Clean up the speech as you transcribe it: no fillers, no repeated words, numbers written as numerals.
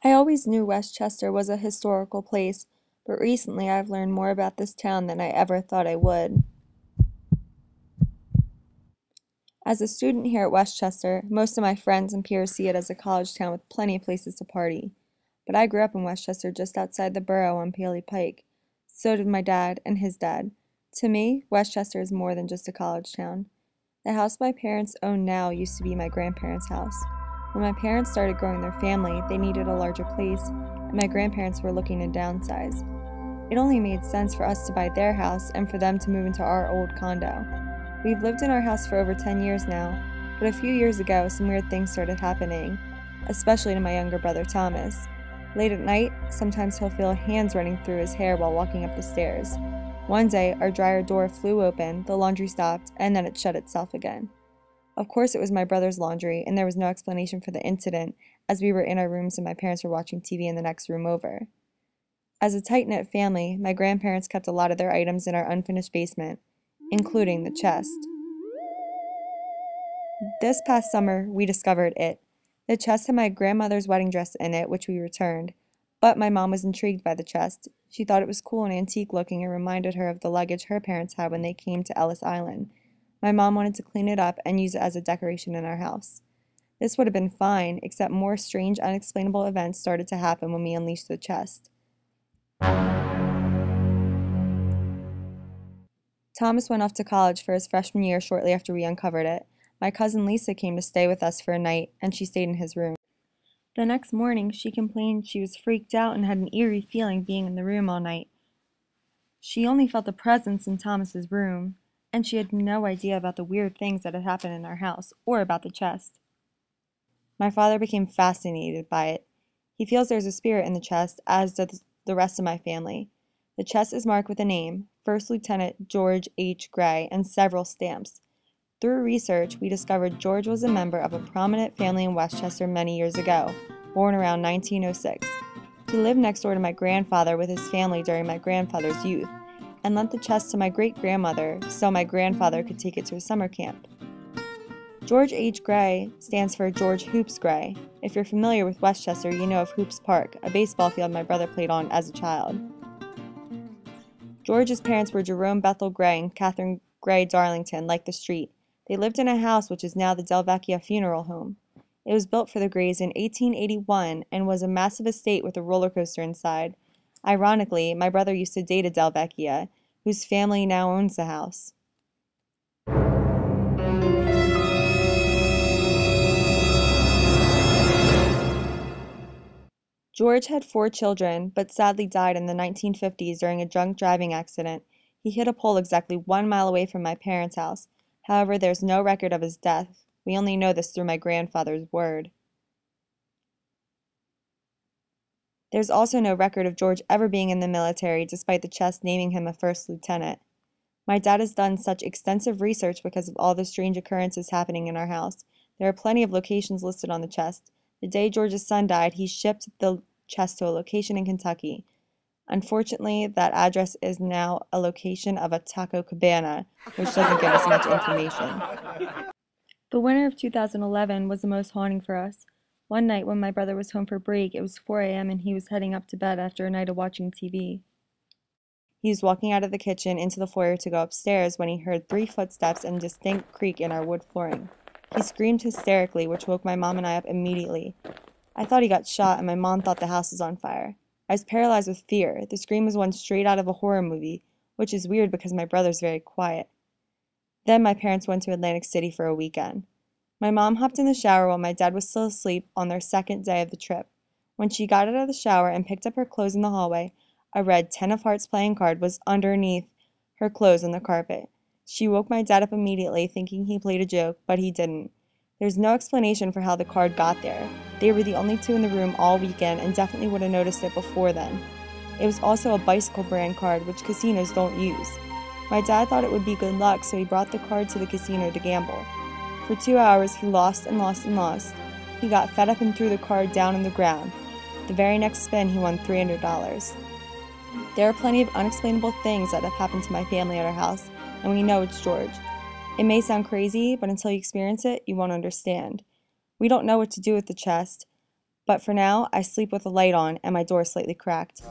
I always knew Westchester was a historical place, but recently I've learned more about this town than I ever thought I would. As a student here at Westchester, most of my friends and peers see it as a college town with plenty of places to party. But I grew up in Westchester just outside the borough on Paley Pike. So did my dad and his dad. To me, Westchester is more than just a college town. The house my parents own now used to be my grandparents' house. When my parents started growing their family, they needed a larger place, and my grandparents were looking to downsize. It only made sense for us to buy their house and for them to move into our old condo. We've lived in our house for over 10 years now, but a few years ago, some weird things started happening, especially to my younger brother Thomas. Late at night, sometimes he'll feel hands running through his hair while walking up the stairs. One day, our dryer door flew open, the laundry stopped, and then it shut itself again. Of course, it was my brother's laundry, and there was no explanation for the incident, as we were in our rooms and my parents were watching TV in the next room over. As a tight-knit family, my grandparents kept a lot of their items in our unfinished basement, including the chest. This past summer, we discovered it. The chest had my grandmother's wedding dress in it, which we returned, but my mom was intrigued by the chest. She thought it was cool and antique looking and reminded her of the luggage her parents had when they came to Ellis Island. My mom wanted to clean it up and use it as a decoration in our house. This would have been fine, except more strange, unexplainable events started to happen when we unleashed the chest. Thomas went off to college for his freshman year shortly after we uncovered it. My cousin Lisa came to stay with us for a night, and she stayed in his room. The next morning, she complained she was freaked out and had an eerie feeling being in the room all night. She only felt a presence in Thomas's room, and she had no idea about the weird things that had happened in our house or about the chest. My father became fascinated by it. He feels there's a spirit in the chest, as does the rest of my family. The chest is marked with a name, First Lieutenant George H. Gray, and several stamps. Through research, we discovered George was a member of a prominent family in Westchester many years ago, born around 1906. He lived next door to my grandfather with his family during my grandfather's youth, and lent the chest to my great-grandmother so my grandfather could take it to a summer camp. George H. Gray stands for George Hoops Gray. If you're familiar with Westchester, you know of Hoops Park, a baseball field my brother played on as a child. George's parents were Jerome Bethel Gray and Catherine Gray Darlington, like the street. They lived in a house which is now the Delvecchia Funeral Home. It was built for the Grays in 1881 and was a massive estate with a roller coaster inside. Ironically, my brother used to date a Delvecchia, whose family now owns the house. George had 4 children, but sadly died in the 1950s during a drunk driving accident. He hit a pole exactly 1 mile away from my parents' house. However, there's no record of his death. We only know this through my grandfather's word. There's also no record of George ever being in the military, despite the chest naming him a first lieutenant. My dad has done such extensive research because of all the strange occurrences happening in our house. There are plenty of locations listed on the chest. The day George's son died, he shipped the chest to a location in Kentucky. Unfortunately, that address is now a location of a taco cabana, which doesn't give us much information. The winter of 2011 was the most haunting for us. One night when my brother was home for break, it was 4 a.m. and he was heading up to bed after a night of watching TV. He was walking out of the kitchen into the foyer to go upstairs when he heard 3 footsteps and a distinct creak in our wood flooring. He screamed hysterically, which woke my mom and I up immediately. I thought he got shot, and my mom thought the house was on fire. I was paralyzed with fear. The scream was one straight out of a horror movie, which is weird because my brother's very quiet. Then my parents went to Atlantic City for a weekend. My mom hopped in the shower while my dad was still asleep on their second day of the trip. When she got out of the shower and picked up her clothes in the hallway, a red 10 of Hearts playing card was underneath her clothes on the carpet. She woke my dad up immediately, thinking he played a joke, but he didn't. There's no explanation for how the card got there. They were the only 2 in the room all weekend and definitely would have noticed it before then. It was also a bicycle brand card, which casinos don't use. My dad thought it would be good luck, so he brought the card to the casino to gamble. For 2 hours, he lost and lost and lost. He got fed up and threw the card down on the ground. The very next spin, he won $300. There are plenty of unexplainable things that have happened to my family at our house, and we know it's George. It may sound crazy, but until you experience it, you won't understand. We don't know what to do with the chest, But for now, I sleep with the light on and my door slightly cracked.